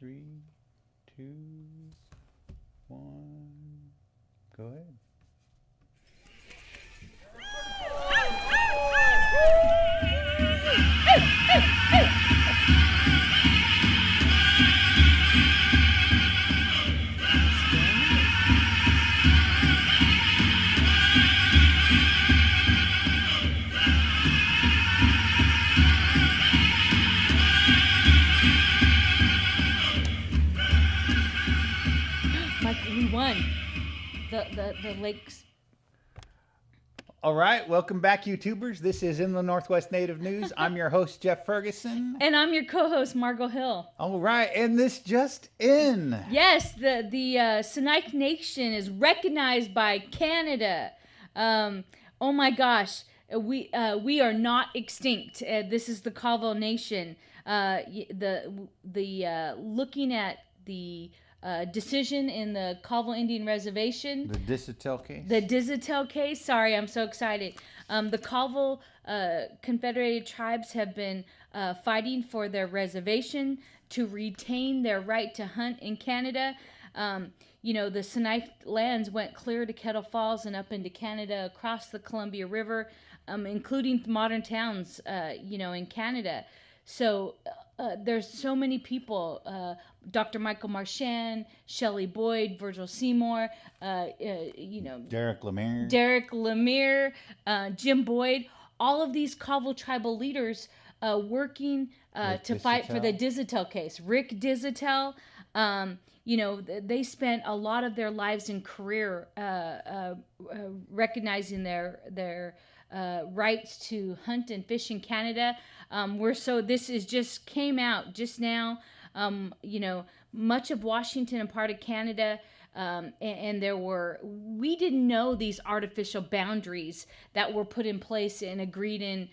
3, 2, 1. Go ahead. We won the lakes. All right, welcome back, YouTubers. This is Inland Northwest Native News. I'm your host, Jeff Ferguson. And I'm your co-host, Margo Hill. All right, and this just in. Yes, the Sinixt Nation is recognized by Canada. Oh my gosh, we are not extinct. This is the Colville Nation. Looking at the decision in the Colville Indian Reservation. The Dizitel case? The Dizitel case. Sorry, I'm so excited. The Colville Confederated Tribes have been fighting for their reservation to retain their right to hunt in Canada. The Sinixt lands went clear to Kettle Falls and up into Canada, across the Columbia River, including modern towns, in Canada. So there's so many people, Dr. Michael Marchand, Shelley Boyd, Virgil Seymour, Derek Lemire, Jim Boyd, all of these Colville tribal leaders working to fight for the Dizitel case. Rick Dizitel, they spent a lot of their lives and career recognizing their rights to hunt and fish in Canada. This is just came out just now. Much of Washington and part of Canada, and we didn't know these artificial boundaries that were put in place and agreed in,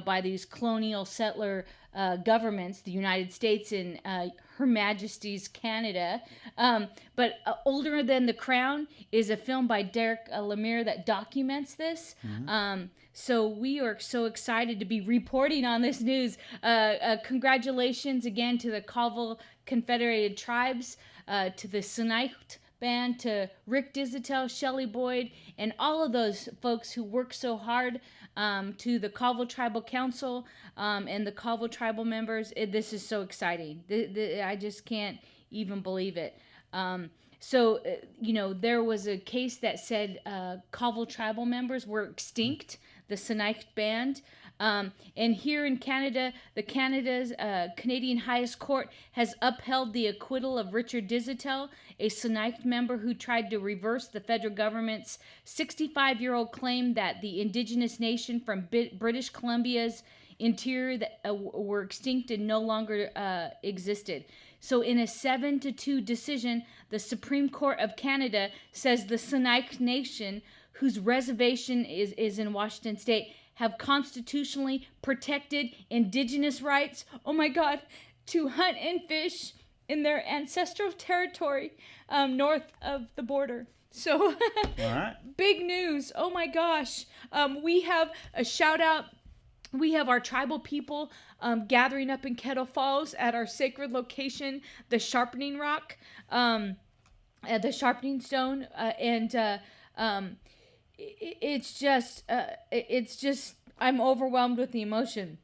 by these colonial settler governments, the United States and Her Majesty's Canada. But Older Than the Crown is a film by Derek Lemire that documents this. Mm-hmm. So we are so excited to be reporting on this news. Congratulations again to the Colville Confederated Tribes, to the Sinixt Band, to Rick Dizitel, Shelley Boyd, and all of those folks who work so hard, to the Colville Tribal Council and the Colville Tribal members. This is so exciting. I just can't even believe it. There was a case that said Colville Tribal members were extinct, the Sinixt Band. And here in Canada, Canada's Canadian highest court has upheld the acquittal of Richard Dizitel, a Sinixt member who tried to reverse the federal government's 65-year-old claim that the indigenous nation from British Columbia's interior were extinct and no longer existed. So in a 7-2 decision, the Supreme Court of Canada says the Sinixt Nation, whose reservation is in Washington State, have constitutionally protected indigenous rights, oh my God, to hunt and fish in their ancestral territory north of the border. So, all right. Big news. Oh my gosh. We have a shout out. We have our tribal people gathering up in Kettle Falls at our sacred location, the Sharpening Rock, at the Sharpening Stone, it's just I'm overwhelmed with the emotion.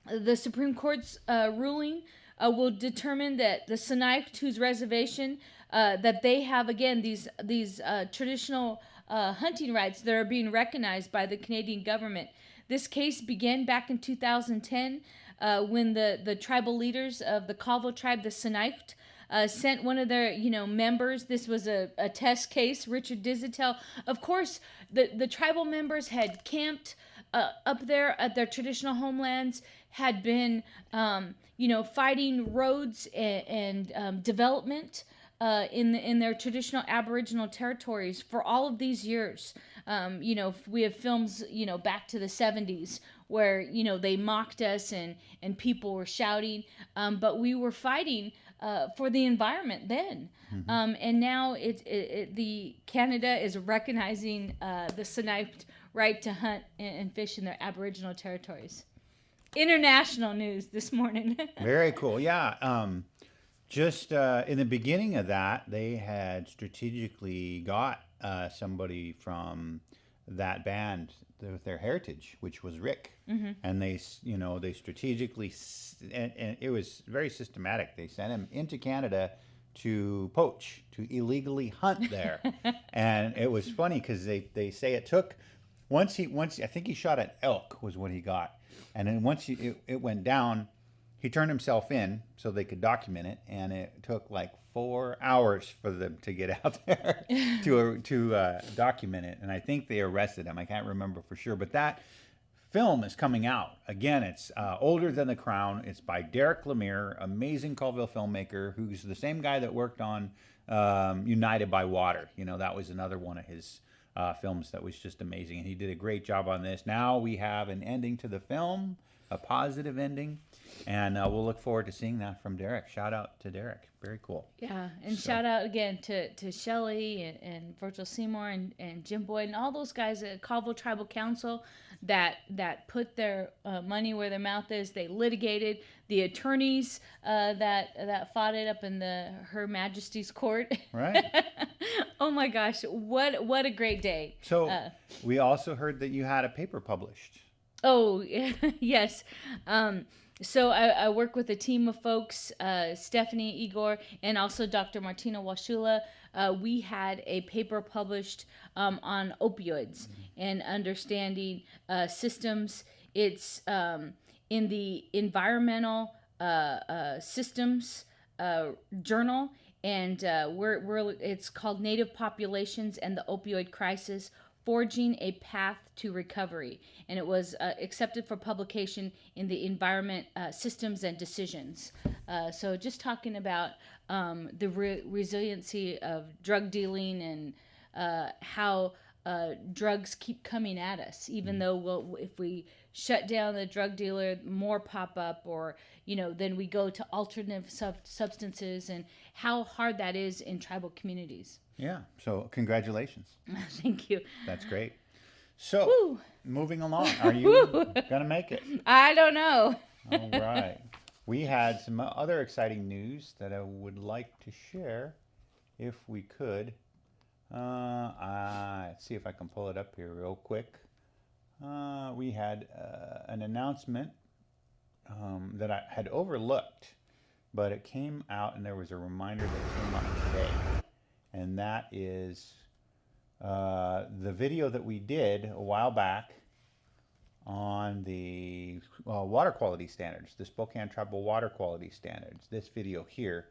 The Supreme Court's ruling will determine that the Sinixt, whose reservation that they have, again, these traditional hunting rights that are being recognized by the Canadian government. This case began back in 2010 when the tribal leaders of the Colville tribe, the Sinixt, sent one of their members. This was a test case, Richard Dizitel. Of course, the tribal members had camped up there at their traditional homelands, had been fighting roads and development in their traditional Aboriginal territories for all of these years. We have films back to the 70s where they mocked us and people were shouting, but we were fighting for the environment then. Mm-hmm. And now the Canada is recognizing the Sinixt right to hunt and fish in their Aboriginal territories. International news this morning. Very cool. Yeah. Just in the beginning of that, they had strategically got somebody from that band with their heritage, which was Rick, and they strategically, and it was very systematic. They sent him into Canada to poach, to illegally hunt there, and it was funny because they say it took once I think he shot an elk was what he got, and then once it went down. He turned himself in so they could document it, and it took like 4 hours for them to get out there to document it. And I think they arrested him. I can't remember for sure, but that film is coming out. Again, it's older than The Crown. It's by Derek Lemire, amazing Colville filmmaker, who's the same guy that worked on United by Water. That was another one of his films that was just amazing, and he did a great job on this. Now we have an ending to the film, a positive ending, and we'll look forward to seeing that from Derek. Shout out to Derek. Very cool. Yeah, and shout out again to Shelley and Virgil Seymour and Jim Boyd and all those guys at Colville Tribal Council that put their money where their mouth is. They litigated. The attorneys that fought it up in Her Majesty's court. Right. Oh my gosh, what a great day. So we also heard that you had a paper published. Oh, yes. So I work with a team of folks, Stephanie, Igor, and also Dr. Martina Washula. We had a paper published on opioids and understanding systems. It's in the Environmental Systems Journal, and it's called Native Populations and the Opioid Crisis, Forging a Path to Recovery, and it was accepted for publication in the Environment Systems and Decisions. So just talking about the resiliency of drug dealing and how drugs keep coming at us, even though if we shut down the drug dealer, more pop up, or then we go to alternative substances, and how hard that is in tribal communities. Yeah. So congratulations. Thank you. That's great. So moving along, are you going to make it? I don't know. All right. We had some other exciting news that I would like to share if we could. Let's see if I can pull it up here real quick. We had an announcement that I had overlooked, but it came out, and there was a reminder that came out today. And that is the video that we did a while back on the water quality standards, the Spokane Tribal Water Quality Standards. This video here.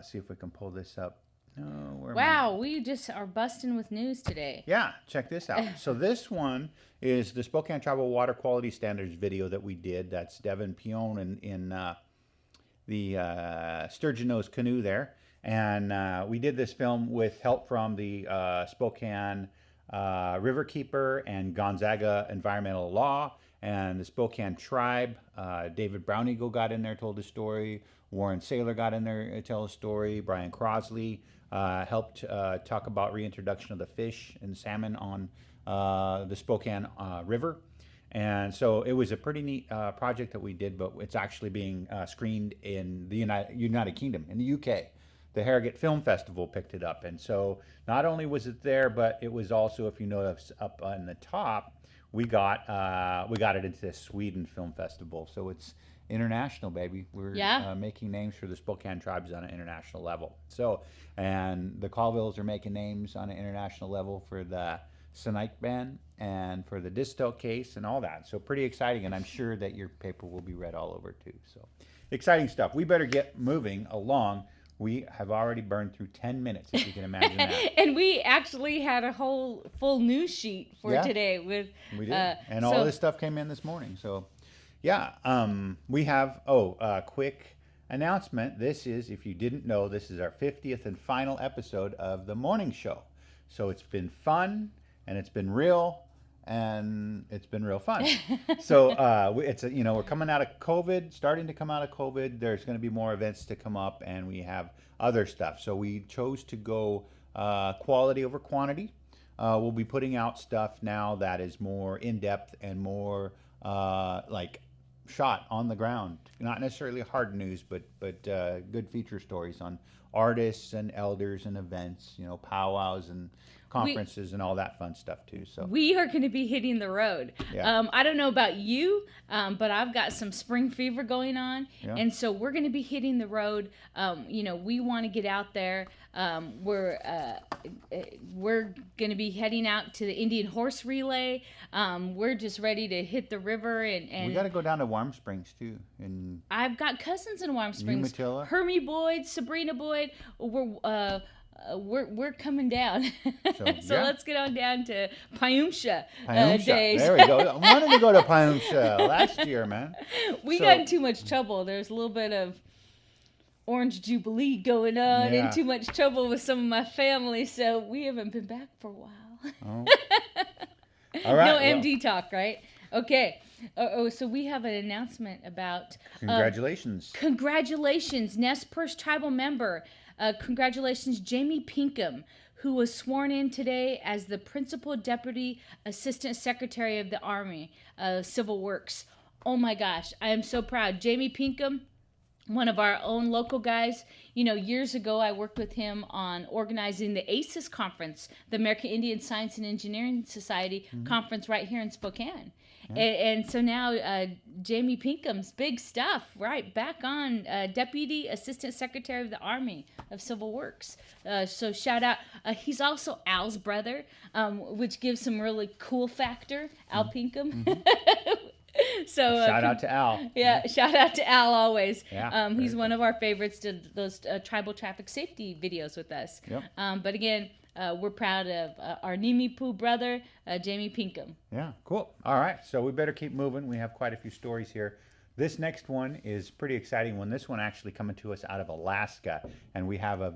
See if we can pull this up. Wow, we just are busting with news today. Yeah, check this out. So this one is the Spokane Tribal Water Quality Standards video that we did. That's Devin Pion in the Sturgeon Nose Canoe there. And we did this film with help from the Spokane Riverkeeper and Gonzaga Environmental Law and the Spokane Tribe. David Brown Eagle got in there, told a story. Warren Saylor got in there to tell a story. Brian Crosley helped talk about reintroduction of the fish and salmon on the Spokane River. And so it was a pretty neat project that we did, but it's actually being screened in the United Kingdom, in the UK. The Harrogate Film Festival picked it up. And so not only was it there, but it was also, if you notice up on the top, we got it into the Sweden Film Festival. So it's international, baby. We're making names for the Spokane Tribes on an international level. So, and the Colvilles are making names on an international level for the Sinixt band and for the Distill case and all that. So pretty exciting, and I'm sure that your paper will be read all over too. So exciting stuff. We better get moving along. We have already burned through 10 minutes, if you can imagine that. And we actually had a whole full news sheet for today. We did. And all this stuff came in this morning. So, yeah. We have, a quick announcement. This is, if you didn't know, this is our 50th and final episode of the morning show. So it's been fun, and it's been real, and it's been real fun. So it's we're coming out of COVID, starting to come out of COVID. There's going to be more events to come up, and we have other stuff. So we chose to go quality over quantity. We'll be putting out stuff now that is more in depth and more like shot on the ground. Not necessarily hard news, but good feature stories on artists and elders and events, you know, powwows and conferences and all that fun stuff too. So we are going to be hitting the road. Yeah. I don't know about you, but I've got some spring fever going on, Yeah. and so we're going to be hitting the road. You know, we want to get out there. We're going to be heading out to the Indian horse relay. We're just ready to hit the river, and we got to go down to Warm Springs too. And I've got cousins in Warm Springs. Umatilla. Hermie Boyd, Sabrina Boyd. We're coming down. So yeah. let's get on down to Payumsha days. There we go. I wanted to go to Payumsha last year, man. We got in too much trouble. There's a little bit of Orange Jubilee going on and too much trouble with some of my family, so we haven't been back for a while. Oh. All right. No MD talk, right? Okay. So we have an announcement about... Congratulations. Congratulations, Nez Perce tribal member. Congratulations, Jaime Pinkham, who was sworn in today as the Principal Deputy Assistant Secretary of the Army Civil Works. Oh my gosh, I am so proud. Jaime Pinkham, one of our own local guys. You know, years ago I worked with him on organizing the ACES conference, the American Indian Science and Engineering Society conference right here in Spokane. Yeah. And so now Jaime Pinkham's big stuff, right? Back on Deputy Assistant Secretary of the Army of Civil Works. So shout out. He's also Al's brother, which gives some really cool factor, Al Pinkham. So shout out to Al. Yeah, shout out to Al always. Yeah, he's one of our favorites, did those tribal traffic safety videos with us. Yep. But again, we're proud of our Nimipu brother, Jaime Pinkham. Yeah, cool. All right, so we better keep moving. We have quite a few stories here. This next one is pretty exciting one. This one actually coming to us out of Alaska, and we have a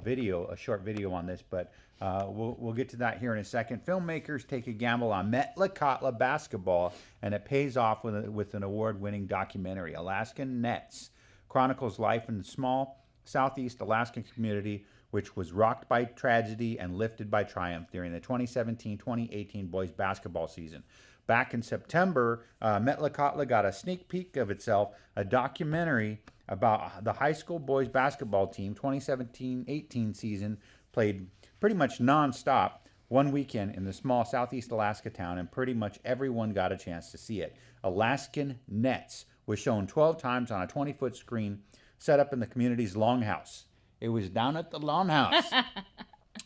short video on this, but we'll get to that here in a second. Filmmakers take a gamble on Metlakatla basketball, and it pays off with an award-winning documentary. Alaskan Nets chronicles life in the small southeast Alaskan community, which was rocked by tragedy and lifted by triumph during the 2017-2018 boys basketball season. Back in September, Metlakatla got a sneak peek of itself, a documentary about the high school boys basketball team. 2017-18 season played pretty much nonstop one weekend in the small southeast Alaska town, and pretty much everyone got a chance to see it. Alaskan Nets was shown 12 times on a 20-foot screen set up in the community's longhouse. It was down at the longhouse.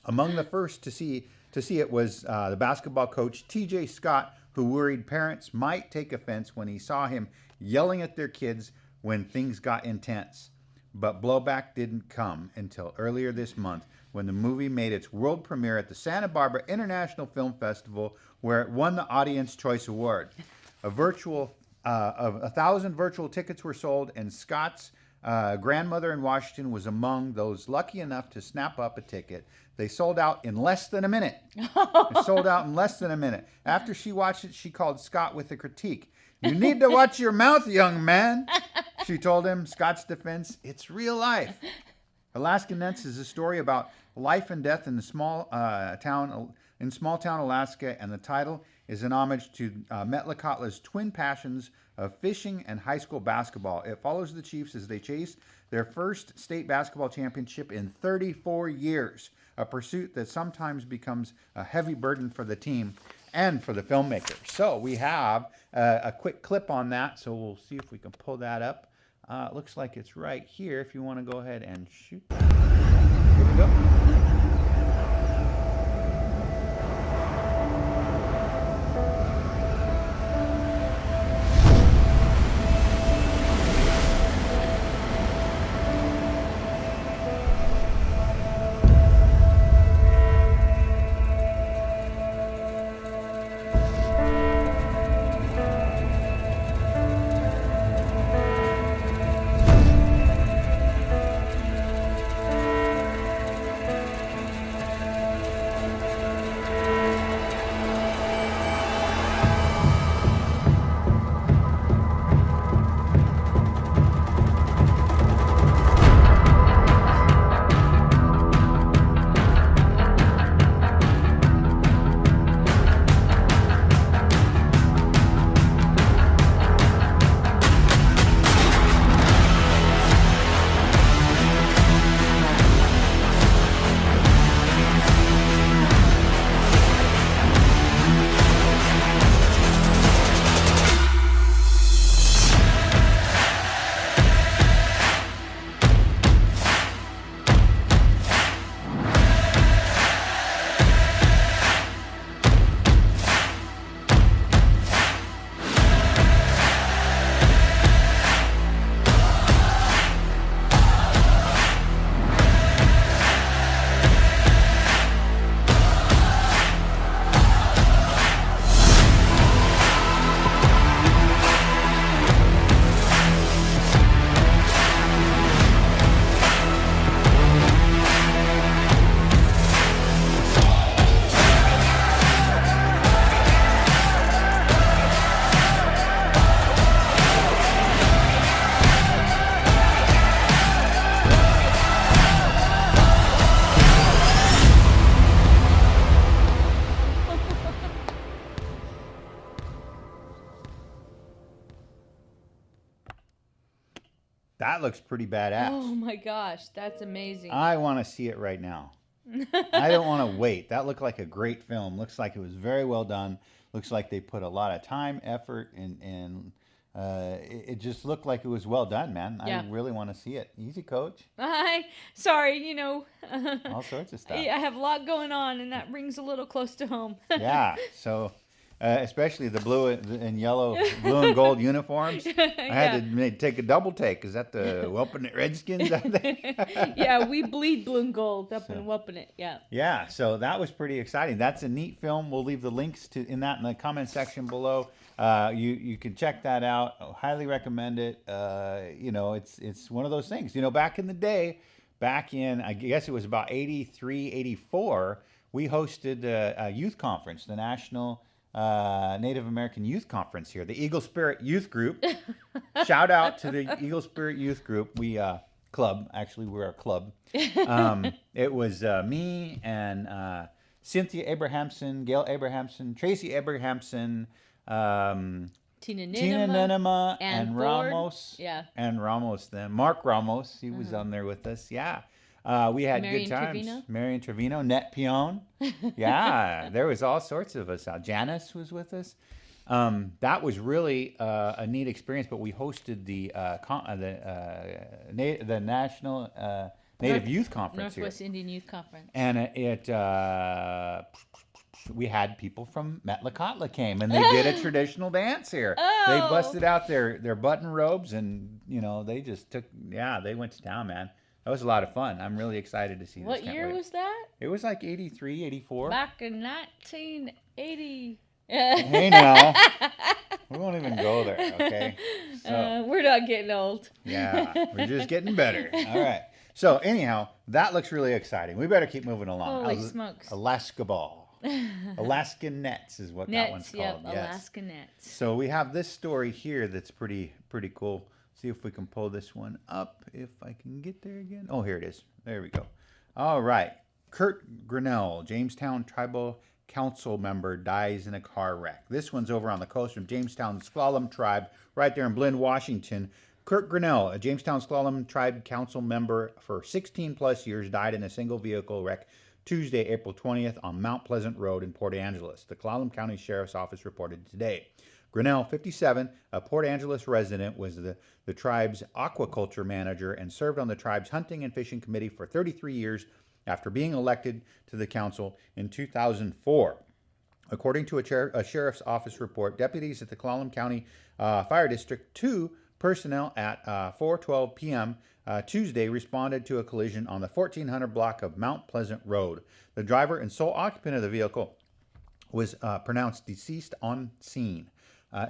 Among the first to see it was the basketball coach, T.J. Scott, who worried parents might take offense when he saw him yelling at their kids when things got intense. But blowback didn't come until earlier this month, when the movie made its world premiere at the Santa Barbara International Film Festival, where it won the Audience Choice Award. 1,000 virtual tickets were sold, and Scott's grandmother in Washington was among those lucky enough to snap up a ticket. They sold out in less than a minute. After she watched it, she called Scott with a critique. "You need to watch your mouth, young man," she told him. Scott's defense: "It's real life." Alaskan Nets is a story about life and death in the small town Alaska, and the title is an homage to Metlakatla's twin passions of fishing and high school basketball. It follows the Chiefs as they chase their first state basketball championship in 34 years, a pursuit that sometimes becomes a heavy burden for the team and for the filmmakers. So we have a quick clip on that, so we'll see if we can pull that up. It looks like it's right here if you want to go ahead and shoot. Here we go. That looks pretty badass. Oh my gosh, that's amazing. I want to see it right now. I don't want to wait. That looked like a great film. Looks like it was very well done. Looks like they put a lot of time, effort, and it just looked like it was well done, man. Yeah. I really want to see it. Easy, coach. Sorry, All sorts of stuff. I have a lot going on, and that rings a little close to home. Yeah, so especially the blue and yellow, blue and gold uniforms. I had to take a double take. Is that the Whelpinit Redskins out there? Yeah, we bleed blue and gold up in Whelpinit. Yeah. Yeah, so that was pretty exciting. That's a neat film. We'll leave the links in the comment section below. You can check that out. I highly recommend it. It's one of those things. Back in the day, back in, I guess it was about 83, 84, we hosted a youth conference, the National Native American Youth Conference here, the Eagle Spirit Youth Group. Shout out to the Eagle Spirit Youth Group. We're a club. It was me and Cynthia Abrahamson, Gail Abrahamson, Tracy Abrahamson, Tina Nenema, and Ramos. Yeah. And Ramos then. Mark Ramos, he was on there with us. Yeah. We had Marion good times. Trevino. Marion Trevino, Net Pion. Yeah, there was all sorts of us out. Janice was with us. That was really a neat experience, but we hosted the National Native Youth Conference Northwest here. Indian Youth Conference. And we had people from Metlakatla came, and they did a traditional dance here. Oh. They busted out their button robes, and they just they went to town, man. That was a lot of fun. I'm really excited to see this. What year was that? It was like 83, 84. Back in 1980. Hey now, we won't even go there, okay? So, we're not getting old. yeah, we're just getting better. All right. So anyhow, that looks really exciting. We better keep moving along. Holy smokes. Alaska Ball. Alaskan Nets is what that one's called. Yep, Alaskan Nets. So we have this story here that's pretty cool. See if we can pull this one up, if I can get there again. Oh, here it is. There we go. All right. Kurt Grinnell, Jamestown Tribal Council member, dies in a car wreck. This one's over on the coast from Jamestown Slalom Tribe, right there in Blinn, Washington. Kurt Grinnell, a Jamestown Slalom Tribe Council member for 16 plus years, died in a single vehicle wreck Tuesday, April 20th on Mount Pleasant Road in Port Angeles. The Clallam County Sheriff's Office reported today. Grinnell, 57, a Port Angeles resident, was the tribe's aquaculture manager and served on the tribe's hunting and fishing committee for 33 years after being elected to the council in 2004. According to a sheriff's office report, deputies at the Clallam County Fire District 2 personnel at 4:12 p.m. Tuesday responded to a collision on the 1400 block of Mount Pleasant Road. The driver and sole occupant of the vehicle was pronounced deceased on scene.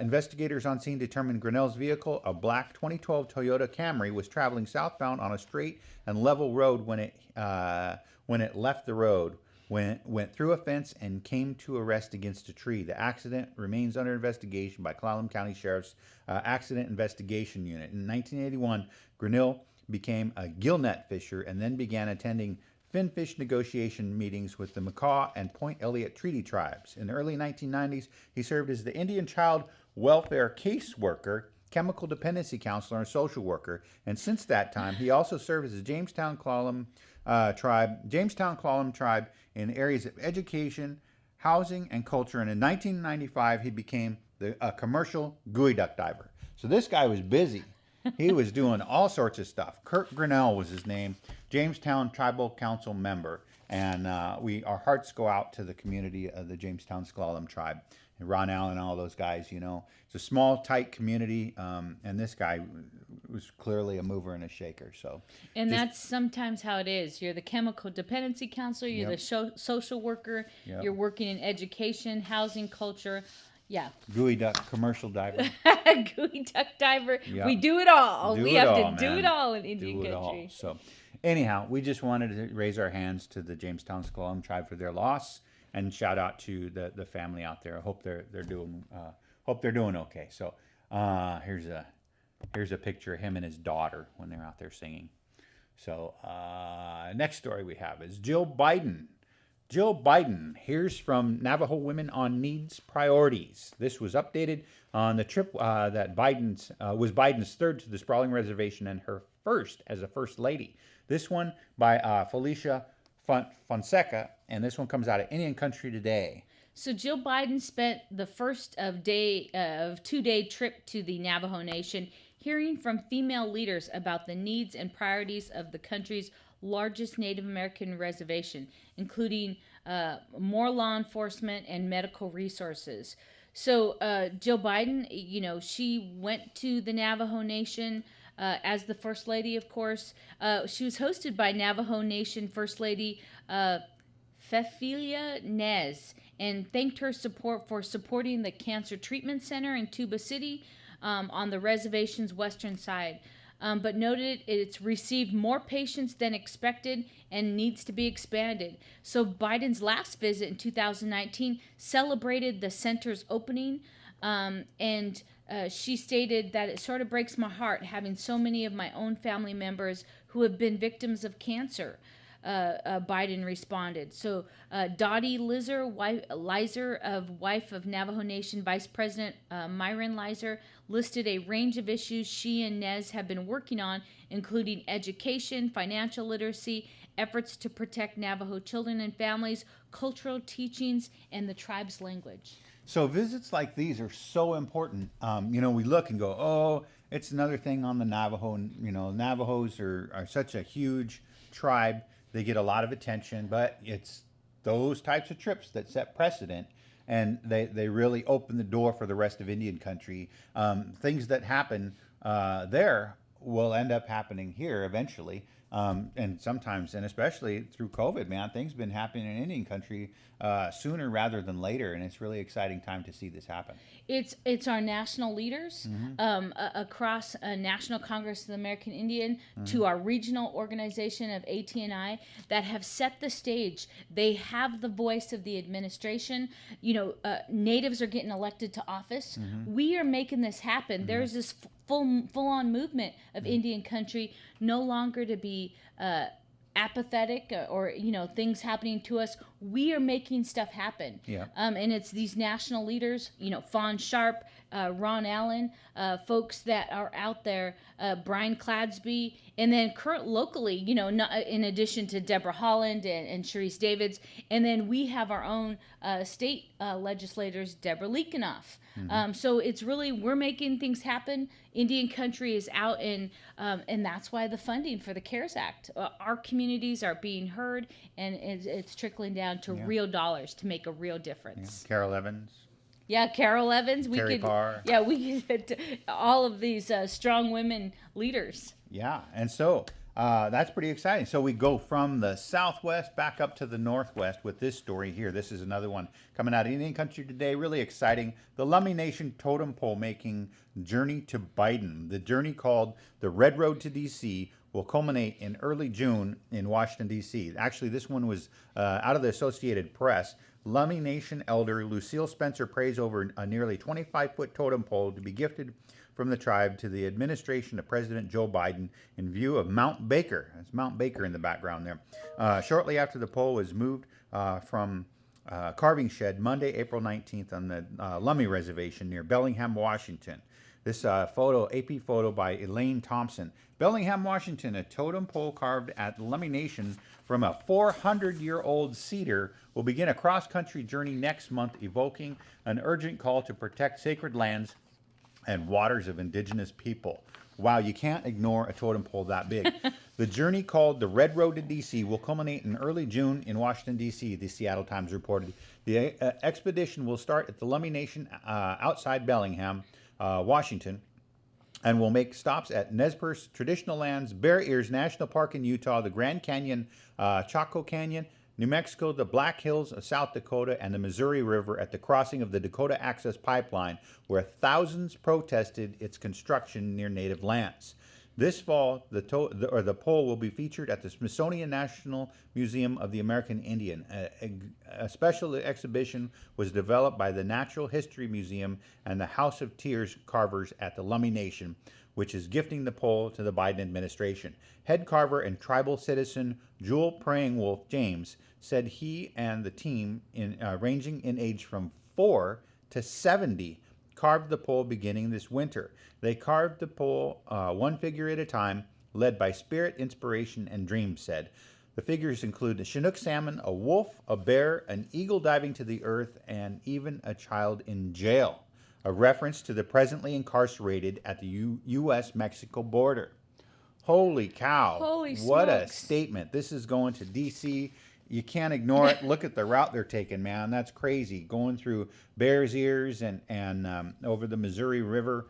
Investigators on scene determined Grinnell's vehicle, a black 2012 Toyota Camry, was traveling southbound on a straight and level road when it left the road, went through a fence, and came to a rest against a tree. The accident remains under investigation by Clallam County Sheriff's Accident Investigation Unit. In 1981, Grinnell became a gillnet fisher and then began attending finfish negotiation meetings with the Macaw and Point Elliott Treaty Tribes. In the early 1990s, he served as the Indian Child Welfare Caseworker, Chemical Dependency Counselor, and Social Worker. And since that time, he also served as the Jamestown Clallam Tribe in areas of education, housing, and culture. And in 1995, he became a commercial gooey duck diver. So this guy was busy. He was doing all sorts of stuff. Kurt Grinnell was his name, Jamestown Tribal Council member. And our hearts go out to the community of the Jamestown Slalom Tribe. And Ron Allen and all those guys, It's a small, tight community, and this guy was clearly a mover and a shaker. And that's sometimes how it is. You're the chemical dependency counselor, you're the social worker, you're working in education, housing, culture. Yeah. Gooey duck, commercial diver. Gooey duck diver. Yep. We do it all. We have to do it all in Indian country. So anyhow, we just wanted to raise our hands to the Jamestown Slalom Tribe for their loss, and shout out to the family out there. I hope they're doing okay. So here's a picture of him and his daughter when they're out there singing. So next story we have is Jill Biden. Jill Biden hears from Navajo women on needs priorities. This was updated on the trip that was Biden's third to the sprawling reservation and her first as a first lady. This one by Felicia Fonseca, and this one comes out of Indian Country Today. So Jill Biden spent the first of 2-day trip to the Navajo Nation, hearing from female leaders about the needs and priorities of the country's largest Native American reservation, including more law enforcement and medical resources. So Jill Biden, she went to the Navajo Nation as the First Lady, of course. She was hosted by Navajo Nation First Lady Fefilia Nez, and thanked her support for supporting the Cancer Treatment Center in Tuba City on the reservation's western side. But noted it's received more patients than expected and needs to be expanded. So Biden's last visit in 2019 celebrated the center's opening, and she stated that it sort of breaks my heart having so many of my own family members who have been victims of cancer. Biden responded. So Dottie Lizer, wife of Navajo Nation Vice President Myron Lizer, listed a range of issues she and Nez have been working on, including education, financial literacy, efforts to protect Navajo children and families, cultural teachings, and the tribe's language. So visits like these are so important. We look and go, oh, it's another thing on the Navajo. Navajos are such a huge tribe. They get a lot of attention, but it's those types of trips that set precedent, and they really open the door for the rest of Indian country. Things that happen there will end up happening here eventually. And sometimes, and especially through COVID, man, things have been happening in Indian country sooner rather than later, and it's really exciting time to see this happen. It's our national leaders across National Congress of the American Indian to our regional organization of ATNI that have set the stage. They have the voice of the administration. Natives are getting elected to office. We are making this happen. There's this full-on movement of Indian country, no longer to be apathetic or things happening to us. We are making stuff happen. And it's these national leaders, Fawn Sharp, Ron Allen, folks that are out there, Brian Cladsby, and then locally, in addition to Deborah Holland and Sharice Davids, and then we have our own state legislators, Deborah Leakenoff. So it's really, we're making things happen. Indian country is out, and that's why the funding for the CARES Act. Our communities are being heard, and it's trickling down to real dollars to make a real difference. Carol Evans. Yeah, Carol Evans. Terry Parr. Yeah, we could all of these strong women leaders. Yeah, and so that's pretty exciting. So we go from the southwest back up to the northwest with this story here. This is another one coming out of Indian Country Today. Really exciting. The Lummi Nation Totem Pole making journey to Biden. The journey, called the Red Road to D.C., will culminate in early June in Washington, D.C. Actually, this one was out of the Associated Press. Lummi Nation elder Lucille Spencer prays over a nearly 25-foot totem pole to be gifted from the tribe to the administration of President Joe Biden in view of Mount Baker. That's Mount Baker in the background there. Shortly after the pole was moved from carving shed Monday, April 19th on the Lummi Reservation near Bellingham, Washington. This AP photo by Elaine Thompson. Bellingham, Washington, a totem pole carved at Lummi Nation from a 400-year-old cedar will begin a cross-country journey next month, evoking an urgent call to protect sacred lands and waters of indigenous people. Wow, you can't ignore a totem pole that big. The journey, called the Red Road to D.C., will culminate in early June in Washington, D.C., the Seattle Times reported. The expedition will start at the Lummi Nation outside Bellingham, Washington, and will make stops at Nez Perce Traditional Lands, Bear Ears National Park in Utah, the Grand Canyon, Chaco Canyon, New Mexico, the Black Hills of South Dakota, and the Missouri River at the crossing of the Dakota Access Pipeline, where thousands protested its construction near native lands. This fall, the pole will be featured at the Smithsonian National Museum of the American Indian. A special exhibition was developed by the Natural History Museum and the House of Tears carvers at the Lummi Nation, which is gifting the pole to the Biden administration. Head carver and tribal citizen Jewel Praying Wolf James said he and the team, ranging in age from 4 to 70, carved the pole beginning this winter. They carved the pole one figure at a time led by spirit, inspiration, and dreams, said. The figures include a Chinook salmon, a wolf, a bear, an eagle diving to the earth, and even a child in jail, a reference to the presently incarcerated at the U.S.-Mexico border. Holy cow. Holy what a smokes. statement. This is going to D.C. You can't ignore it. Look at the route they're taking, man. That's crazy. Going through Bears Ears and over the Missouri River.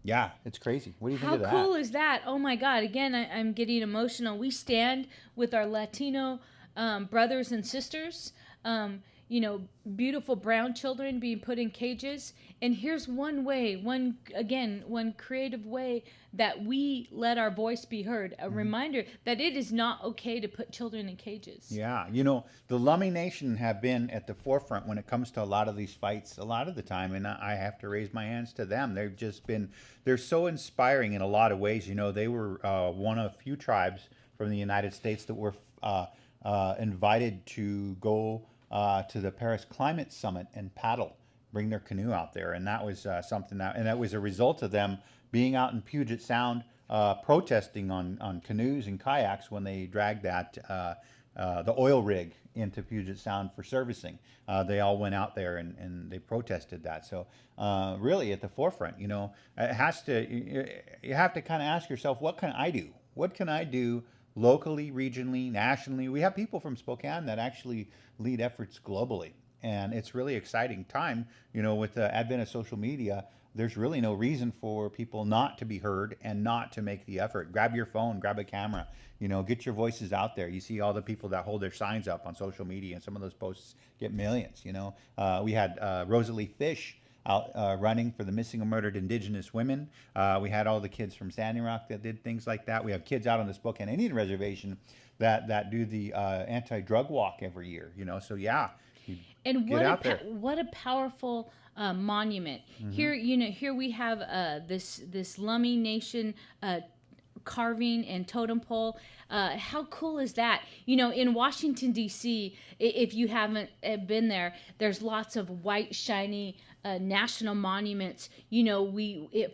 Yeah, it's crazy. What do you think of that? How cool is that? Oh my God. Again, I'm getting emotional. We stand with our Latino brothers and sisters. Beautiful brown children being put in cages. And here's one way, one creative way that we let our voice be heard. A reminder that it is not okay to put children in cages. Yeah. The Lummi Nation have been at the forefront when it comes to a lot of these fights a lot of the time. And I have to raise my hands to them. They're so inspiring in a lot of ways. They were one of few tribes from the United States that were invited to go to the Paris Climate Summit and bring their canoe out there. And that was that was a result of them being out in Puget Sound protesting on canoes and kayaks when they dragged the oil rig into Puget Sound for servicing. They all went out there and they protested that. So really at the forefront, you have to kind of ask yourself, what can I do? What can I do locally, regionally, nationally? We have people from Spokane that actually lead efforts globally. And it's really exciting time, with the advent of social media. There's really no reason for people not to be heard and not to make the effort. Grab your phone, grab a camera, get your voices out there. You see all the people that hold their signs up on social media, and some of those posts get millions. We had Rosalie Fish out running for the missing or murdered indigenous women. We had all the kids from Standing Rock that did things like that. We have kids out on the Spokane Indian Reservation that do the anti-drug walk every year. So yeah. And what a powerful monument. Here we have this Lummi Nation carving and totem pole. How cool is that? In Washington, D.C., if you haven't been there, there's lots of white, shiny national monuments.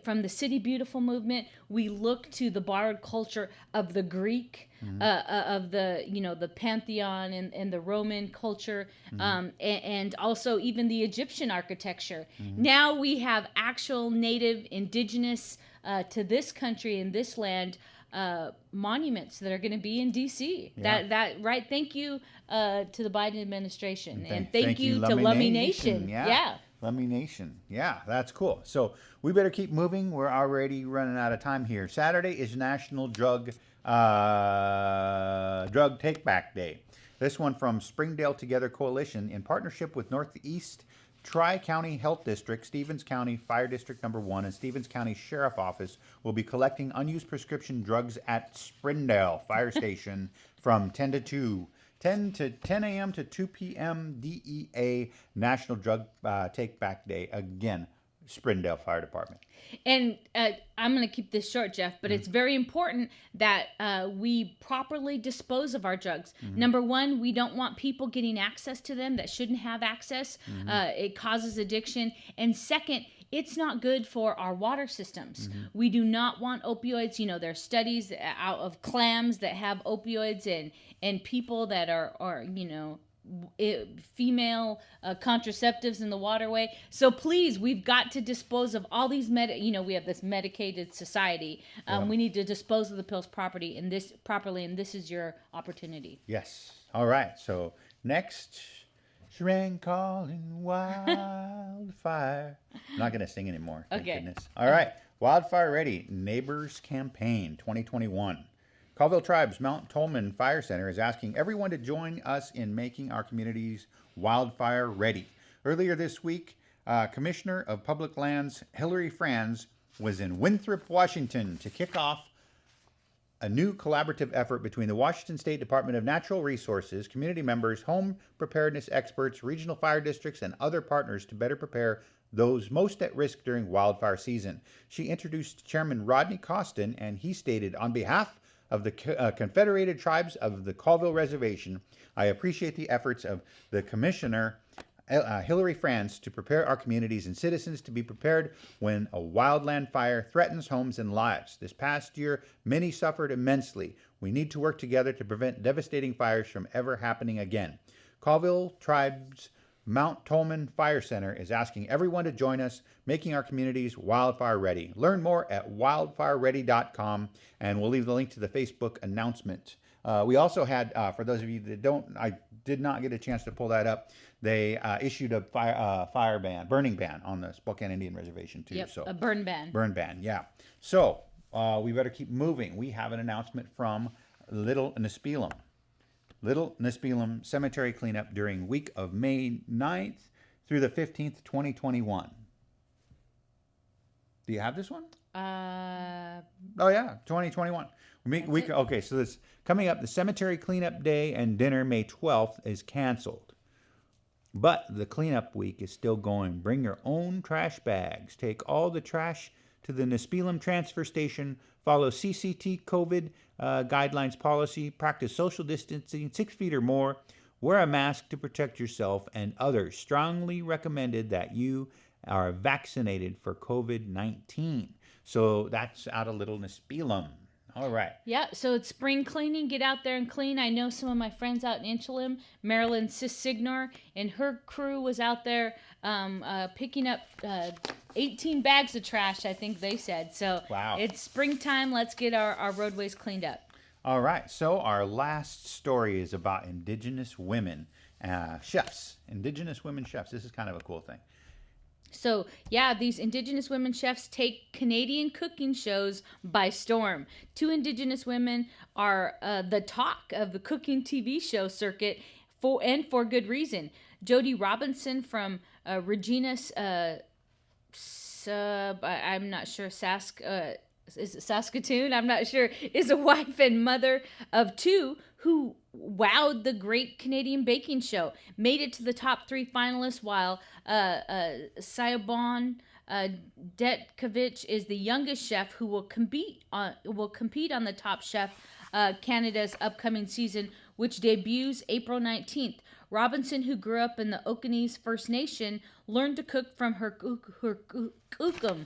From the City Beautiful movement, we look to the borrowed culture of the Greek, of the Pantheon and the Roman culture, and also even the Egyptian architecture. Now we have actual native, indigenous to this country and this land monuments that are going to be in D.C. Yeah. Right. Thank you to the Biden administration, and thank you to Lummi Nation. Yeah. Lummi Nation. Yeah, that's cool. So we better keep moving. We're already running out of time here. Saturday is National Drug Take Back Day. This one from Springdale Together Coalition in partnership with Northeast Tri-County Health District, Stevens County Fire District Number 1, and Stevens County Sheriff Office will be collecting unused prescription drugs at Springdale Fire Station from 10 a.m. to 2 p.m. DEA National Drug Take Back Day. Again, Springdale Fire Department. And I'm going to keep this short, Jeff, but it's very important that we properly dispose of our drugs. Number one, we don't want people getting access to them that shouldn't have access. It causes addiction. And second, it's not good for our water systems. We do not want opioids. There's studies out of clams that have opioids and people that are female contraceptives in the waterway. So please, we've got to dispose of all these we have this medicated society. We need to dispose of the pills properly, and this is your opportunity. Yes. All right. So next, she rang calling wildfire. I'm not going to sing anymore. Thank goodness. All right. Wildfire Ready Neighbors Campaign 2021. Colville Tribes Mount Tolman Fire Center is asking everyone to join us in making our communities wildfire ready. Earlier this week, Commissioner of Public Lands Hillary Franz was in Winthrop, Washington to kick off a new collaborative effort between the Washington State Department of Natural Resources, community members, home preparedness experts, regional fire districts, and other partners to better prepare those most at risk during wildfire season. She introduced Chairman Rodney Costin, and he stated, on behalf of the Confederated Tribes of the Colville Reservation, I appreciate the efforts of the Commissioner Hillary France to prepare our communities and citizens to be prepared when a wildland fire threatens homes and lives. This past year, many suffered immensely. We need to work together to prevent devastating fires from ever happening again. Colville Tribes Mount Tolman Fire Center is asking everyone to join us, making our communities wildfire ready. Learn more at wildfireready.com, and we'll leave the link to the Facebook announcement. We also had, for those of you that don't, I did not get a chance to pull that up. They issued a burning ban on the Spokane Indian Reservation too. Yep, so a burn ban. Burn ban, yeah. So we better keep moving. We have an announcement from Little Nispelum. Little Nispelum Cemetery cleanup during week of May 9th through the 15th, 2021. Do you have this one? Oh yeah, 2021. Okay, so this coming up, the cemetery cleanup day and dinner May 12th is canceled. But the cleanup week is still going. Bring your own trash bags. Take all the trash to the Nispelum transfer station. Follow CCT COVID guidelines policy. Practice social distancing 6 feet or more. Wear a mask to protect yourself and others. Strongly recommended that you are vaccinated for COVID-19. So that's out of Little Nispelum. All right. Yeah, so it's spring cleaning. Get out there and clean. I know some of my friends out in Inchalum, Marilyn Sissignor, and her crew was out there picking up 18 bags of trash, I think they said. So wow. It's springtime. Let's get our roadways cleaned up. All right. So our last story is about indigenous women chefs. Indigenous women chefs. This is kind of a cool thing. So, yeah, these Indigenous women chefs take Canadian cooking shows by storm. 2 Indigenous women are the talk of the cooking TV show circuit, for good reason. Jody Robinson from Regina's, I'm not sure, is it Saskatoon? I'm not sure, is a wife and mother of 2 who wowed the Great Canadian Baking Show, made it to the top 3 finalists, while Sayabon Detkovich is the youngest chef who will compete on the Top Chef Canada's upcoming season, which debuts April 19th. Robinson, who grew up in the Okanese First Nation, learned to cook from her kukum.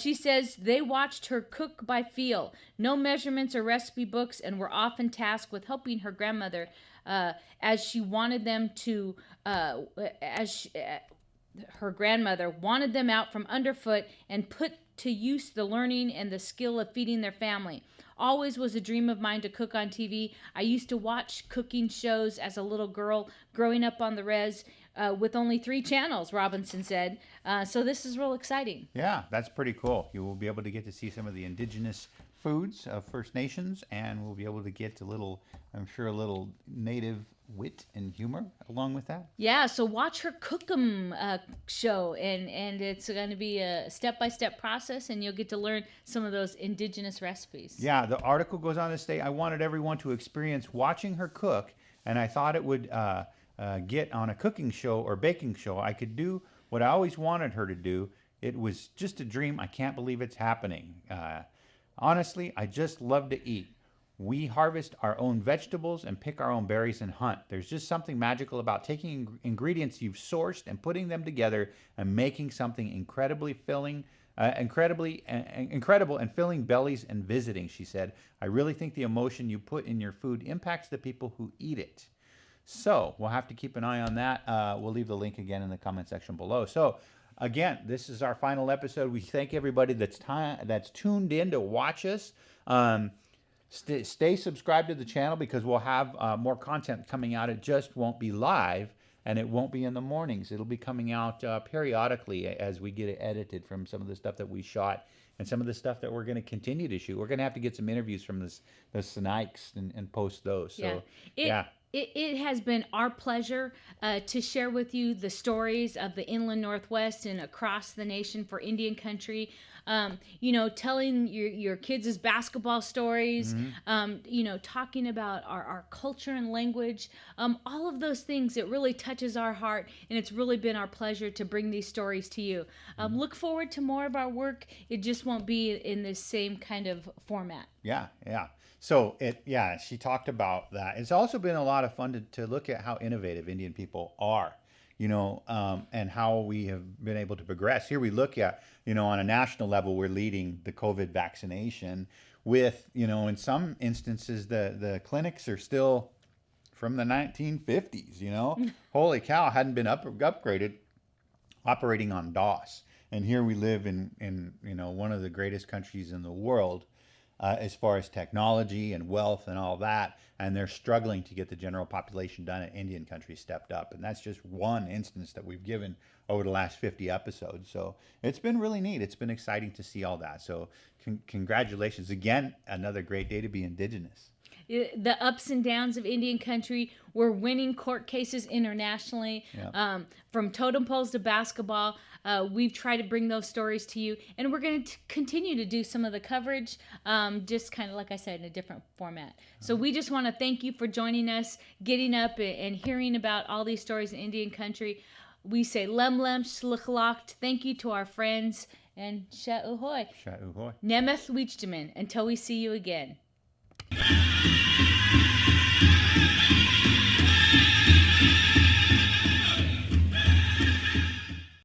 She says they watched her cook by feel, no measurements or recipe books, and were often tasked with helping her grandmother as she wanted them to, her grandmother wanted them out from underfoot and put to use the learning and the skill of feeding their family. Always was a dream of mine to cook on TV. I used to watch cooking shows as a little girl growing up on the res with only 3 channels, Robinson said. So this is real exciting. Yeah, that's pretty cool. You will be able to get to see some of the indigenous foods of First Nations, and we'll be able to get a little native wit and humor along with that. Yeah, so watch her cookum show, and it's going to be a step-by-step process, and you'll get to learn some of those indigenous recipes. Yeah, the article goes on to say, I wanted everyone to experience watching her cook, and I thought it would get on a cooking show or baking show. I could do what I always wanted her to do. It was just a dream. I can't believe it's happening. Honestly, I just love to eat. We harvest our own vegetables and pick our own berries and hunt. There's just something magical about taking ingredients you've sourced and putting them together and making something incredible and filling bellies and visiting, she said. I really think the emotion you put in your food impacts the people who eat it. So we'll have to keep an eye on that. We'll leave the link again in the comment section below. So again, this is our final episode. We thank everybody that's tuned in to watch us. Stay subscribed to the channel because we'll have more content coming out. It just won't be live, and it won't be in the mornings. It'll be coming out periodically as we get it edited from some of the stuff that we shot and some of the stuff that we're going to continue to shoot. We're going to have to get some interviews from the Sinixt and post those. So, yeah. It has been our pleasure to share with you the stories of the Inland Northwest and across the nation for Indian country. Telling your kids' basketball stories, talking about our culture and language, all of those things. It really touches our heart, and it's really been our pleasure to bring these stories to you. Look forward to more of our work. It just won't be in this same kind of format. Yeah. So she talked about that. It's also been a lot of fun to look at how innovative Indian people are. and how we have been able to progress. Here we look at, on a national level, we're leading the COVID vaccination with, in some instances, the clinics are still from the 1950s, Holy cow, hadn't been upgraded, operating on DOS. And here we live in one of the greatest countries in the world as far as technology and wealth and all that, and they're struggling to get the general population done, and Indian country stepped up. And that's just one instance that we've given over the last 50 episodes. So it's been really neat. It's been exciting to see all that. So congratulations. Again, another great day to be indigenous. The ups and downs of Indian country. We're winning court cases internationally, from totem poles to basketball. We've tried to bring those stories to you, and we're going to continue to do some of the coverage, just kind of like I said, in a different format. So we just want to thank you for joining us, getting up and hearing about all these stories in Indian country. We say lem lem shlichlocht. Thank you to our friends, and sha'uhoy. Sha'uhoy. Nemeth Wichtaman. Until we see you again.